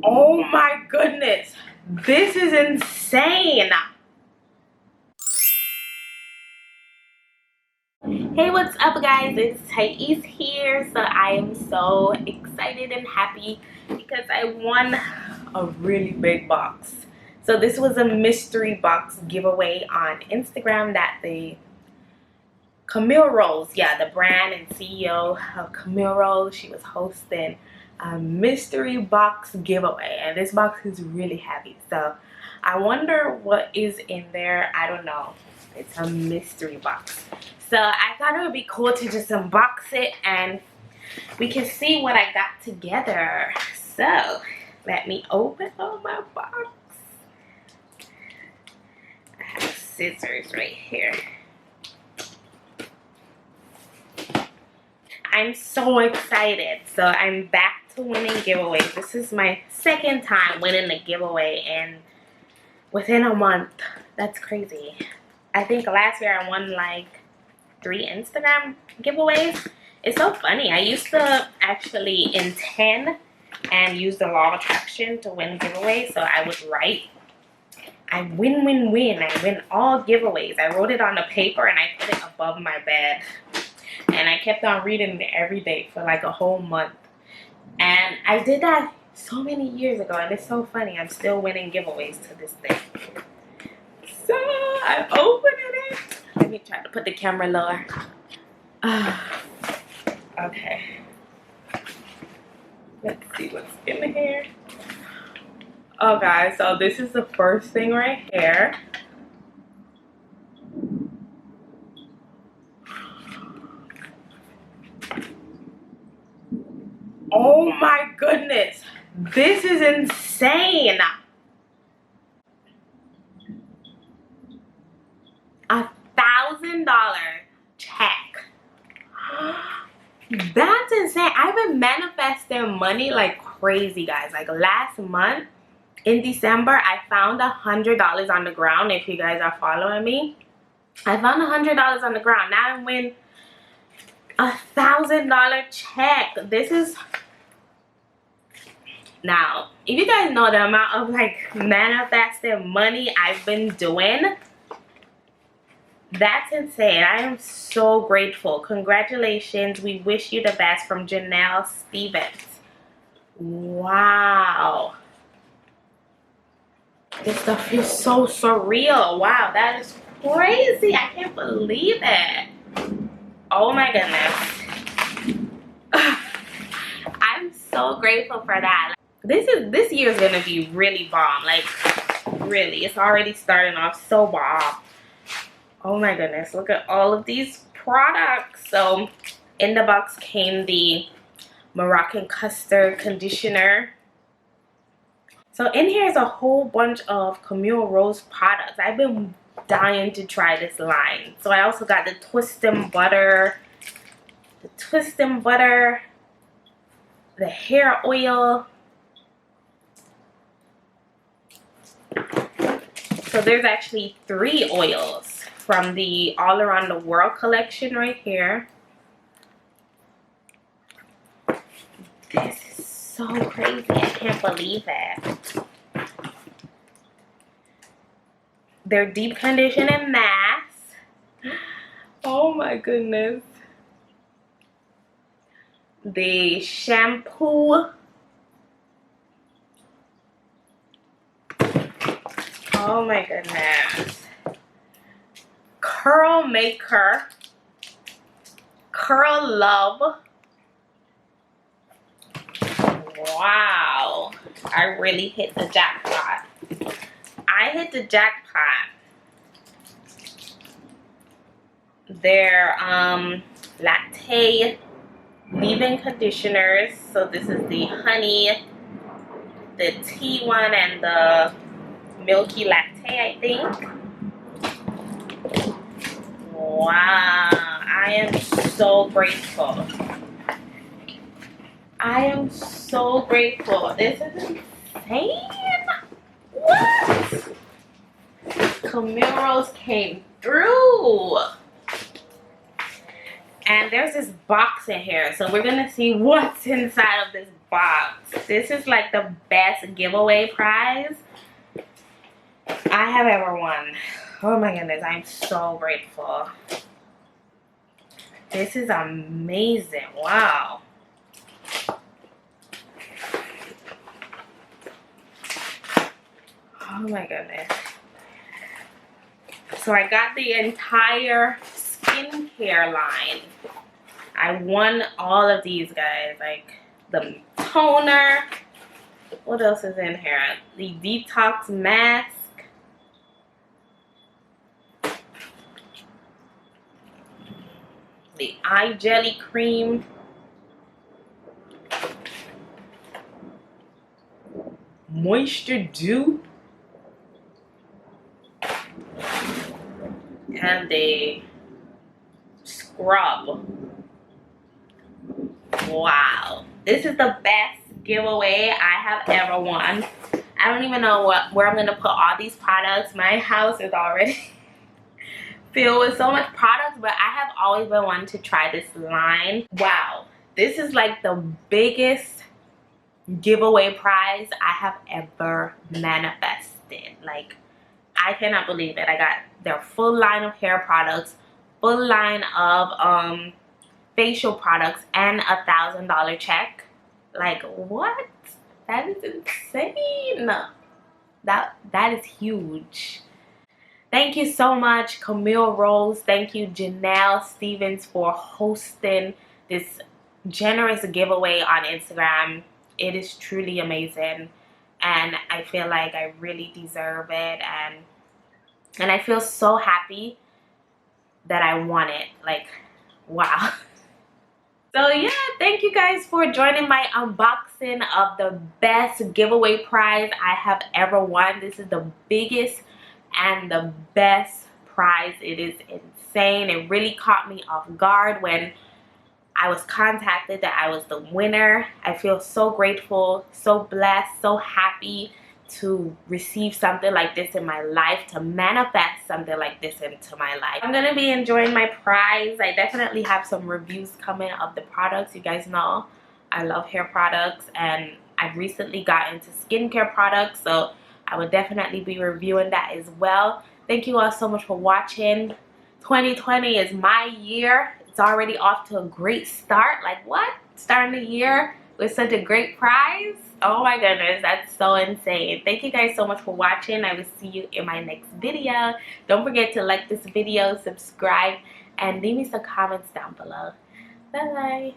Oh my goodness, this is insane. Hey, what's up guys? It's Thais here. So I am so excited and happy because I won a really big box. So this was a mystery box giveaway on Instagram that the Camille Rose, yeah, the brand and CEO of Camille Rose, she was hosting a mystery box giveaway, and this box is really heavy. So I wonder what is in there. I don't know. It's a mystery box. So I thought it would be cool to just unbox it and we can see what I got together. So let me open up my box. I have scissors right here. I'm so excited. So I'm back to winning giveaways. This is my second time winning a giveaway and within a month. That's crazy. I think last year I won like 3 Instagram giveaways. It's so funny. I used to actually intend and use the law of attraction to win giveaways. So I would write, I win, win, win. I win all giveaways. I wrote it on a paper and I put it above my bed. And I kept on reading it every day for like a whole month. And I did that so many years ago. And it's so funny. I'm still winning giveaways to this day. So I'm opening it. Let me try to put the camera lower. Okay. Let's see what's in here. Oh guys, so this is the first thing right here. Oh my goodness, this is insane. $1,000 check. That's insane. I've been manifesting money like crazy, guys. Like last month in December, I found $100 on the ground. If you guys are following me, I found $100 on the ground. Now I win $1,000 check. This is, now if you guys know the amount of like manifesting money I've been doing, that's insane. I am so grateful. Congratulations. We wish you the best, from Janelle Stevens. Wow. This stuff is so surreal. Wow, that is crazy. I can't believe it. Oh my goodness. I'm so grateful for that. This year is gonna be really bomb. Like really, it's already starting off so bomb. Oh my goodness, look at all of these products. So in the box came the Moroccan custard conditioner. So in here is a whole bunch of Camille Rose products. I've been dying to try this line. So I also got the Twisting Butter, the hair oil. So there's actually 3 oils from the All Around the World collection right here. This is so crazy. I can't believe it. Their deep conditioning mask. Oh my goodness. The shampoo. Oh my goodness. Curl Maker. Curl Love. Wow. I really hit the jackpot. I hit the jackpot. Their latte leave-in conditioners. So this is the honey, the tea one, and the milky latte, I think. Wow, I am so grateful. I am so grateful. This is insane. What? Camille Rose came through. And there's this box in here. So we're going to see what's inside of this box. This is like the best giveaway prize I have ever won. Oh my goodness, I'm so grateful. This is amazing. Wow. Oh my goodness. So I got the entire skincare line. I won all of these, guys. Like the toner. What else is in here? The detox mask. The eye jelly cream. Moisture Dew. And the scrub. Wow. This is the best giveaway I have ever won. I don't even know where I'm going to put all these products. My house is already filled with so much products, but I have always been wanting to try this line. Wow. This is like the biggest giveaway prize I have ever manifested. Like, I cannot believe it. I got their full line of hair products, full line of facial products, and $1,000 check. Like, what? That is insane. That is huge. Thank you so much, Camille Rose. Thank you, Janelle Stevens, for hosting this generous giveaway on Instagram. It is truly amazing, and I feel like I really deserve it, and I feel so happy that I won it. Like, wow. So yeah, thank you guys for joining my unboxing of the best giveaway prize I have ever won. This is the biggest and the best prize. It is insane. It really caught me off guard when I was contacted that I was the winner. I feel so grateful, so blessed, so happy to receive something like this in my life, to manifest something like this into my life. I'm gonna be enjoying my prize. I definitely have some reviews coming of the products. You guys know I love hair products, and I've recently got into skincare products, so I would definitely be reviewing that as well. Thank you all so much for watching. 2020 is my year. It's already off to a great start. Like, what? Starting the year with such a great prize? Oh my goodness, that's so insane. Thank you guys so much for watching. I will see you in my next video. Don't forget to like this video, subscribe, and leave me some comments down below. Bye bye.